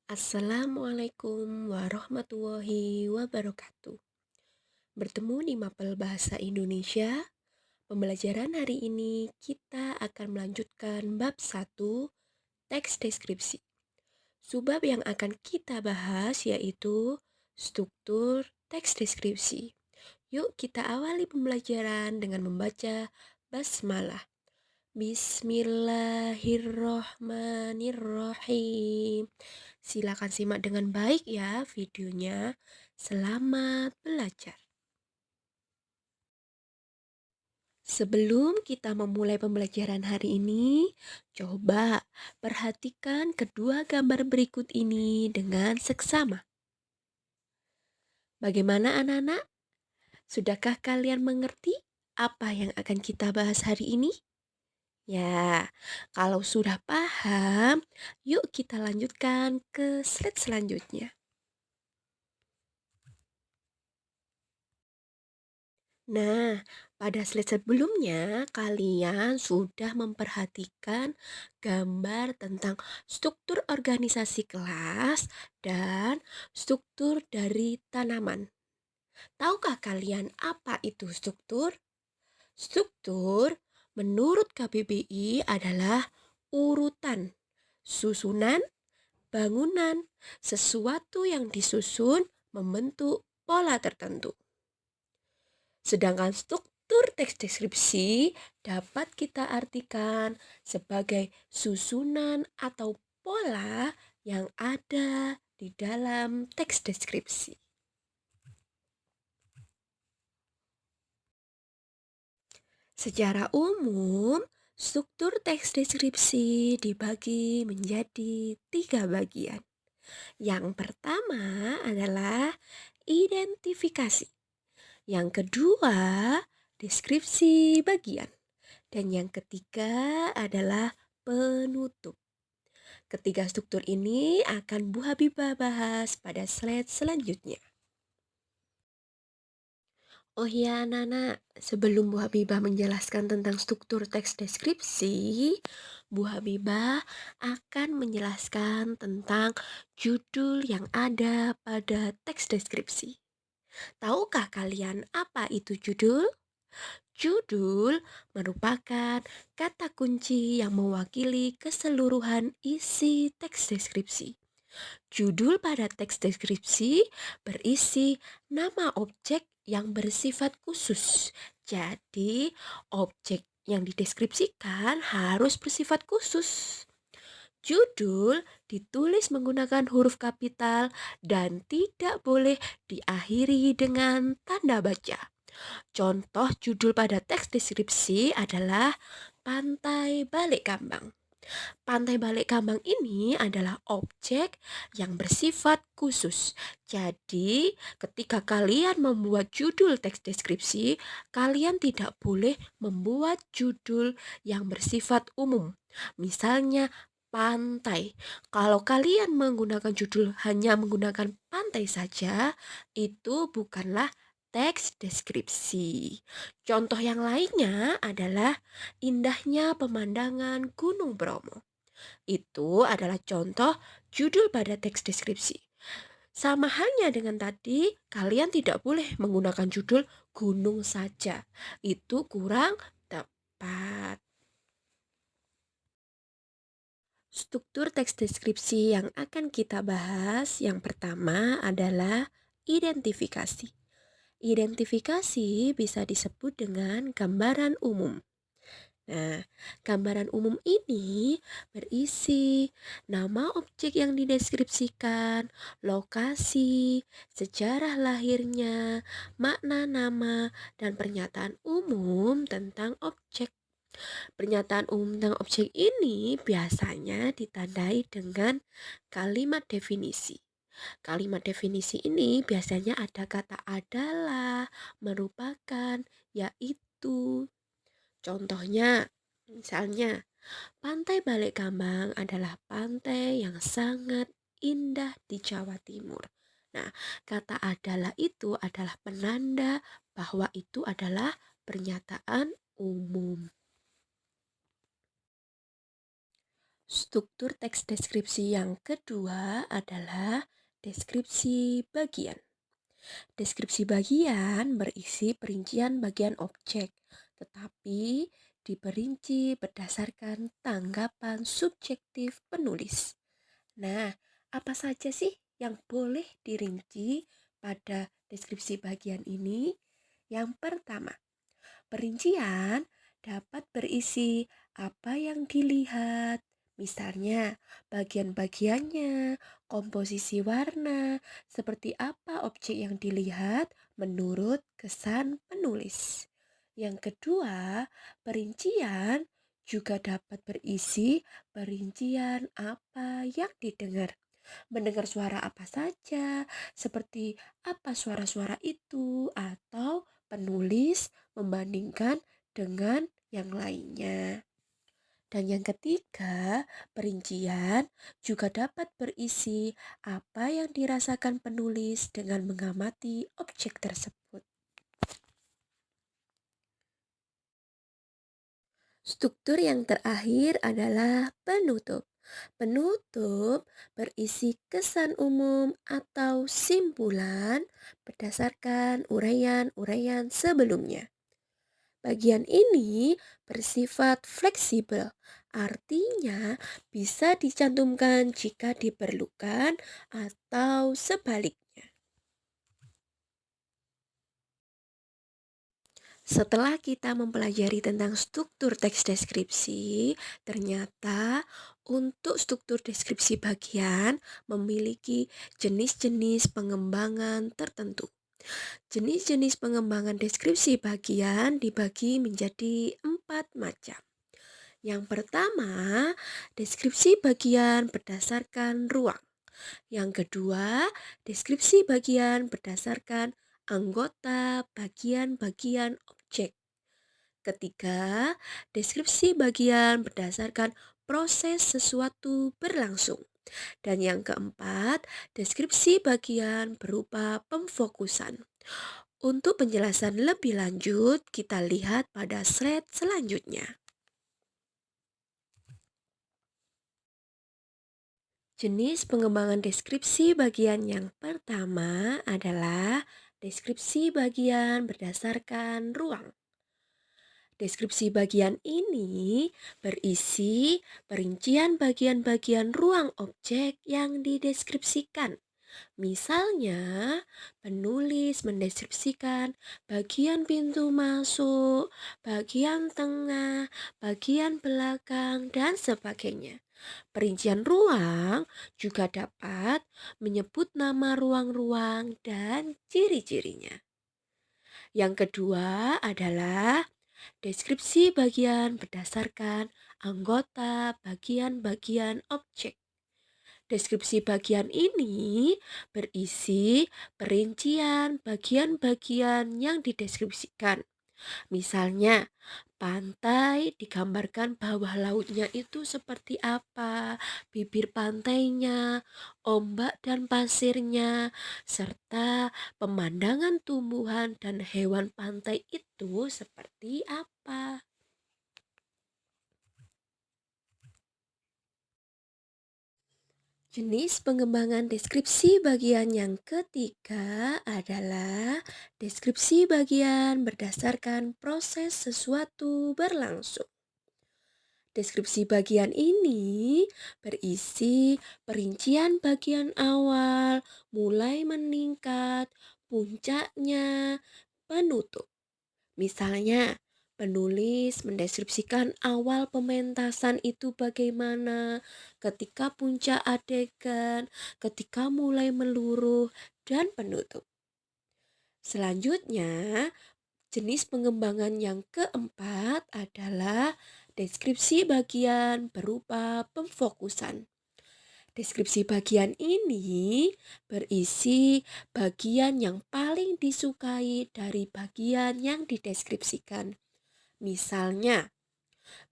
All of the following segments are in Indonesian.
Assalamualaikum warahmatullahi wabarakatuh. Bertemu di Mapel Bahasa Indonesia. Pembelajaran hari ini kita akan melanjutkan bab 1, teks deskripsi. Subbab yang akan kita bahas yaitu struktur teks deskripsi. Yuk kita awali pembelajaran dengan membaca basmalah. Bismillahirrohmanirrohim. Silakan simak dengan baik ya videonya. Selamat belajar. Sebelum kita memulai pembelajaran hari ini, coba perhatikan kedua gambar berikut ini dengan seksama. Bagaimana anak-anak? Sudahkah kalian mengerti apa yang akan kita bahas hari ini? Ya, kalau sudah paham, yuk kita lanjutkan ke slide selanjutnya. Nah, pada slide sebelumnya kalian sudah memperhatikan gambar tentang struktur organisasi kelas dan struktur dari tanaman. Tahukah kalian apa itu struktur? Struktur menurut KBBI adalah urutan, susunan, bangunan, sesuatu yang disusun membentuk pola tertentu. Sedangkan struktur teks deskripsi dapat kita artikan sebagai susunan atau pola yang ada di dalam teks deskripsi. Secara umum, struktur teks deskripsi dibagi menjadi 3 bagian. Yang pertama adalah identifikasi. Yang kedua, deskripsi bagian. Dan yang ketiga adalah penutup. Ketiga struktur ini akan Bu Habibah bahas pada slide selanjutnya. Oh ya anak-anak, sebelum Bu Habibah menjelaskan tentang struktur teks deskripsi, Bu Habibah akan menjelaskan tentang judul yang ada pada teks deskripsi. Tahukah kalian apa itu judul? Judul merupakan kata kunci yang mewakili keseluruhan isi teks deskripsi. Judul pada teks deskripsi berisi nama objek yang bersifat khusus. Jadi, objek yang dideskripsikan harus bersifat khusus. Judul ditulis menggunakan huruf kapital dan tidak boleh diakhiri dengan tanda baca. Contoh judul pada teks deskripsi adalah Pantai Balik Kambang. Pantai Balik Kambang ini adalah objek yang bersifat khusus. Jadi, ketika kalian membuat judul teks deskripsi, kalian tidak boleh membuat judul yang bersifat umum. Misalnya, pantai. Kalau kalian menggunakan judul hanya menggunakan pantai saja, itu bukanlah teks deskripsi. Contoh yang lainnya adalah indahnya pemandangan Gunung Bromo. Itu adalah contoh judul pada teks deskripsi. Sama halnya dengan tadi, kalian tidak boleh menggunakan judul gunung saja. Itu kurang tepat. Struktur teks deskripsi yang akan kita bahas yang pertama adalah identifikasi. Identifikasi bisa disebut dengan gambaran umum. Nah, gambaran umum ini berisi nama objek yang dideskripsikan, lokasi, sejarah lahirnya, makna nama, dan pernyataan umum tentang objek. Pernyataan umum tentang objek ini biasanya ditandai dengan kalimat definisi. Kalimat definisi ini biasanya ada kata adalah, merupakan, yaitu. Contohnya, misalnya, Pantai Balik Kambang adalah pantai yang sangat indah di Jawa Timur. Nah, kata adalah itu adalah penanda bahwa itu adalah pernyataan umum. Struktur teks deskripsi yang kedua adalah deskripsi bagian. Deskripsi bagian berisi perincian bagian objek, tetapi diperinci berdasarkan tanggapan subjektif penulis. Nah, apa saja sih yang boleh dirinci pada deskripsi bagian ini? Yang pertama, perincian dapat berisi apa yang dilihat, misalnya bagian-bagiannya, komposisi warna, seperti apa objek yang dilihat menurut kesan penulis. Yang kedua, perincian juga dapat berisi perincian apa yang didengar. Mendengar suara apa saja, seperti apa suara-suara itu, atau penulis membandingkan dengan yang lainnya. Dan yang ketiga, perincian juga dapat berisi apa yang dirasakan penulis dengan mengamati objek tersebut. Struktur yang terakhir adalah penutup. Penutup berisi kesan umum atau simpulan berdasarkan uraian-uraian sebelumnya. Bagian ini bersifat fleksibel, artinya bisa dicantumkan jika diperlukan atau sebaliknya. Setelah kita mempelajari tentang struktur teks deskripsi, ternyata untuk struktur deskripsi bagian memiliki jenis-jenis pengembangan tertentu. Jenis-jenis pengembangan deskripsi bagian dibagi menjadi 4 macam. Yang pertama, deskripsi bagian berdasarkan ruang. Yang kedua, deskripsi bagian berdasarkan anggota bagian-bagian objek. Ketiga, deskripsi bagian berdasarkan proses sesuatu berlangsung. Dan yang keempat, deskripsi bagian berupa pemfokusan. Untuk penjelasan lebih lanjut, kita lihat pada slide selanjutnya. Jenis pengembangan deskripsi bagian yang pertama adalah deskripsi bagian berdasarkan ruang. Deskripsi bagian ini berisi perincian bagian-bagian ruang objek yang dideskripsikan. Misalnya, penulis mendeskripsikan bagian pintu masuk, bagian tengah, bagian belakang, dan sebagainya. Perincian ruang juga dapat menyebut nama ruang-ruang dan ciri-cirinya. Yang kedua adalah deskripsi bagian berdasarkan anggota bagian-bagian objek. Deskripsi bagian ini berisi perincian bagian-bagian yang dideskripsikan. Misalnya, pantai digambarkan bawah lautnya itu seperti apa, bibir pantainya, ombak dan pasirnya, serta pemandangan tumbuhan dan hewan pantai itu seperti apa. Jenis pengembangan deskripsi bagian yang ketiga adalah deskripsi bagian berdasarkan proses sesuatu berlangsung. Deskripsi bagian ini berisi perincian bagian awal, mulai meningkat, puncaknya, penutup. Misalnya, penulis mendeskripsikan awal pementasan itu bagaimana, ketika puncak adegan, ketika mulai meluruh, dan penutup. Selanjutnya, jenis pengembangan yang keempat adalah deskripsi bagian berupa pemfokusan. Deskripsi bagian ini berisi bagian yang paling disukai dari bagian yang dideskripsikan. Misalnya,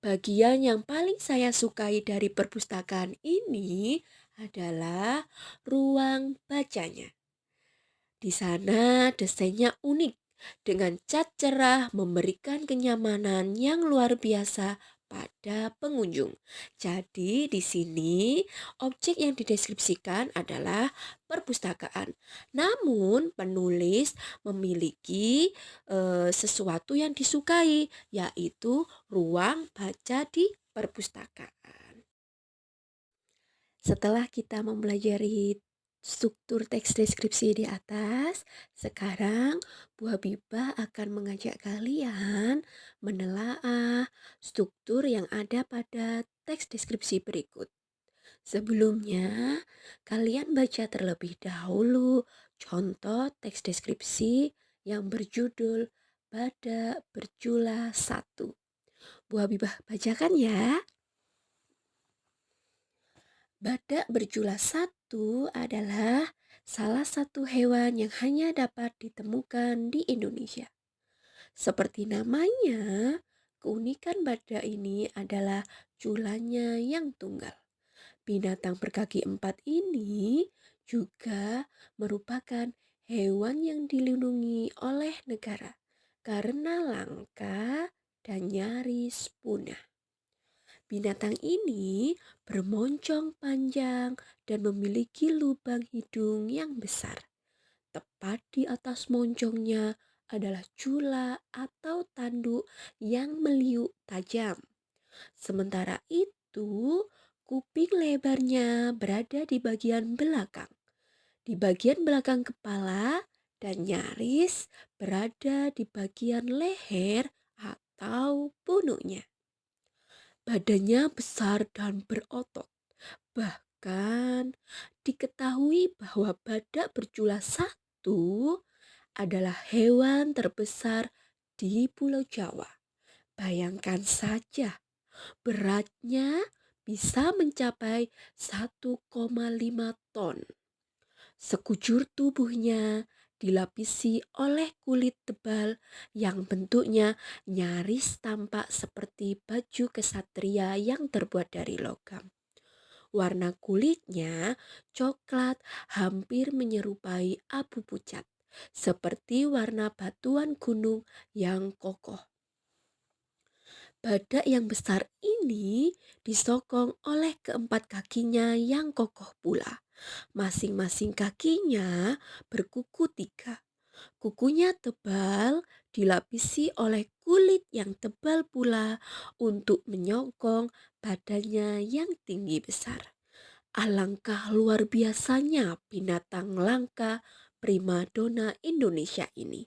bagian yang paling saya sukai dari perpustakaan ini adalah ruang bacanya. Di sana desainnya unik dengan cat cerah memberikan kenyamanan yang luar biasa pada pengunjung. Jadi di sini objek yang dideskripsikan adalah perpustakaan. Namun penulis memiliki sesuatu yang disukai, yaitu ruang baca di perpustakaan. Setelah kita mempelajari struktur teks deskripsi di atas, sekarang Bu Habibah akan mengajak kalian menelaah struktur yang ada pada teks deskripsi berikut. Sebelumnya, kalian baca terlebih dahulu contoh teks deskripsi yang berjudul Badak Berjula 1. Bu Habibah bacakan ya. Badak berjula 1 adalah salah satu hewan yang hanya dapat ditemukan di Indonesia. Seperti namanya, keunikan badak ini adalah julanya yang tunggal. Binatang berkaki 4 ini juga merupakan hewan yang dilindungi oleh negara karena langka dan nyaris punah. Binatang ini bermoncong panjang dan memiliki lubang hidung yang besar. Tepat di atas moncongnya adalah jula atau tanduk yang meliuk tajam. Sementara itu, kuping lebarnya berada di bagian belakang. Di bagian belakang kepala dan nyaris berada di bagian leher atau punuknya. Badannya besar dan berotot. Bahkan diketahui bahwa badak berjula 1 adalah hewan terbesar di Pulau Jawa. Bayangkan saja, beratnya bisa mencapai 1,5 ton. Sekujur tubuhnya dilapisi oleh kulit tebal yang bentuknya nyaris tampak seperti baju kesatria yang terbuat dari logam. Warna kulitnya coklat hampir menyerupai abu pucat, seperti warna batuan gunung yang kokoh. Badak yang besar ini disokong oleh keempat kakinya yang kokoh pula. Masing-masing kakinya berkuku 3. Kukunya tebal, dilapisi oleh kulit yang tebal pula untuk menyokong badannya yang tinggi besar. Alangkah luar biasanya binatang langka primadona Indonesia ini.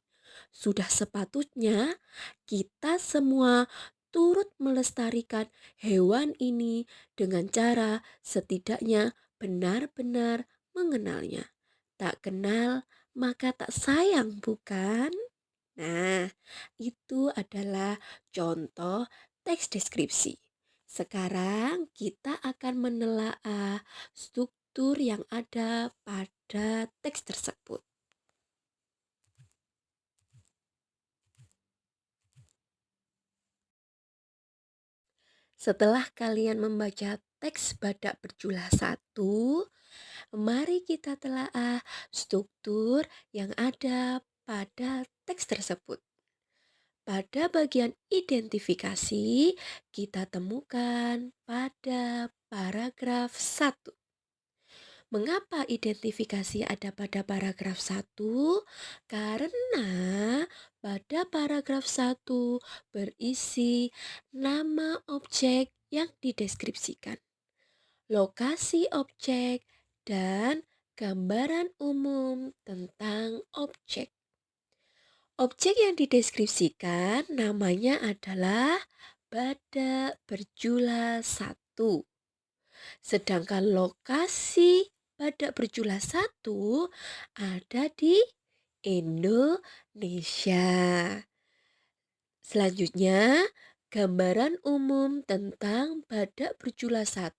Sudah sepatutnya kita semua turut melestarikan hewan ini dengan cara setidaknya benar-benar mengenalnya. Tak kenal maka tak sayang, bukan? Nah, itu adalah contoh teks deskripsi. Sekarang kita akan menelaah struktur yang ada pada teks tersebut. Setelah kalian membaca teks Badak Berjula 1, mari kita telaah struktur yang ada pada teks tersebut. Pada bagian identifikasi, kita temukan pada paragraf 1. Mengapa identifikasi ada pada paragraf 1? Karena pada paragraf 1 berisi nama objek yang dideskripsikan, lokasi objek, dan gambaran umum tentang objek. Objek yang dideskripsikan namanya adalah Badak Berjula 1. Sedangkan lokasi Badak Berjula 1 ada di Indonesia. Selanjutnya, gambaran umum tentang Badak Berjula 1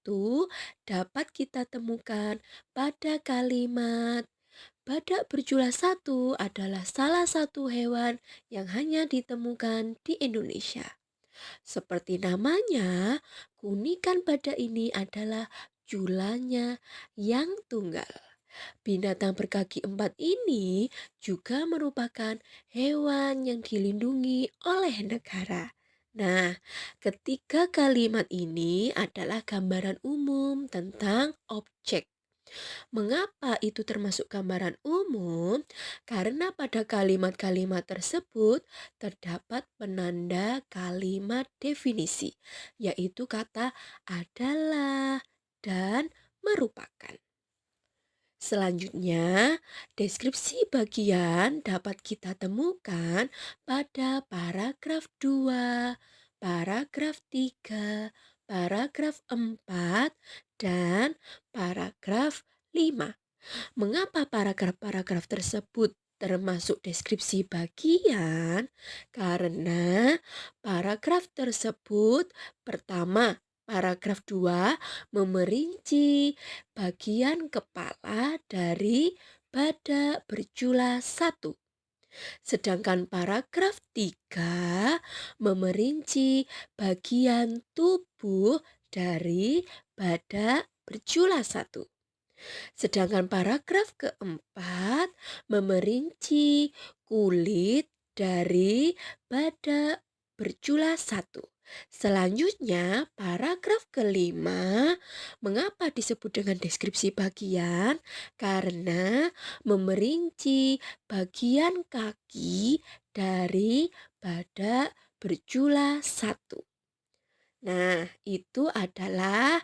dapat kita temukan pada kalimat Badak Berjula 1 adalah salah satu hewan yang hanya ditemukan di Indonesia. Seperti namanya, keunikan badak ini adalah julanya yang tunggal. Binatang berkaki 4 ini juga merupakan hewan yang dilindungi oleh negara. Nah, ketiga kalimat ini adalah gambaran umum tentang objek. Mengapa itu termasuk gambaran umum? Karena pada kalimat-kalimat tersebut terdapat penanda kalimat definisi, yaitu kata adalah dan merupakan. Selanjutnya, deskripsi bagian dapat kita temukan pada paragraf 2, paragraf 3, paragraf 4, dan paragraf 5. Mengapa paragraf-paragraf tersebut termasuk deskripsi bagian? Karena paragraf tersebut pertama, paragraf 2 memerinci bagian kepala dari badak berjula 1. Sedangkan paragraf 3 memerinci bagian tubuh dari badak berjula 1. Sedangkan paragraf keempat memerinci kulit dari badak berjula 1. Selanjutnya, paragraf kelima, mengapa disebut dengan deskripsi bagian? Karena memerinci bagian kaki dari badak berjula 1. Nah, itu adalah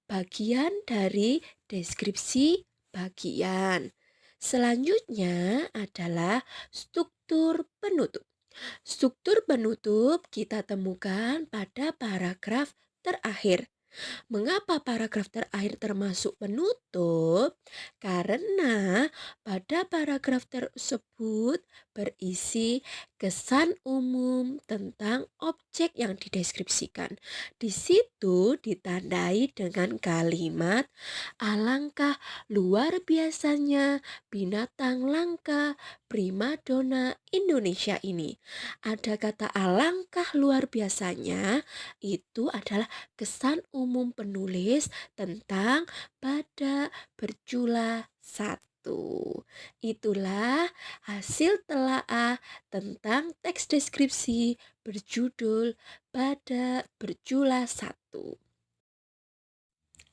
bagian dari deskripsi bagian. Selanjutnya adalah struktur penutup. Struktur penutup kita temukan pada paragraf terakhir. Mengapa paragraf terakhir termasuk penutup? Karena pada paragraf tersebut berisi kesan umum tentang objek yang dideskripsikan. Di situ ditandai dengan kalimat alangkah luar biasanya binatang langka primadona Indonesia ini. Ada kata alangkah luar biasanya, itu adalah kesan umum penulis tentang badak berjula 1. Itulah hasil telaah tentang teks deskripsi berjudul Badak Berjula 1.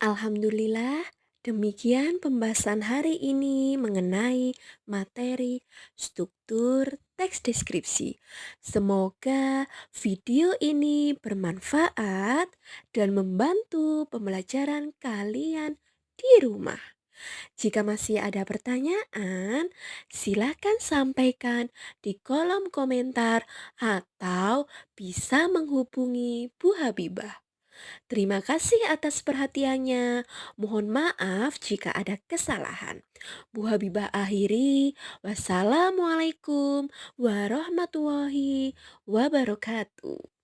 Alhamdulillah, demikian pembahasan hari ini mengenai materi struktur teks deskripsi. Semoga video ini bermanfaat dan membantu pembelajaran kalian di rumah. Jika masih ada pertanyaan, silakan sampaikan di kolom komentar atau bisa menghubungi Bu Habibah. Terima kasih atas perhatiannya. Mohon maaf jika ada kesalahan. Bu Habibah akhiri. Wassalamualaikum warahmatullahi wabarakatuh.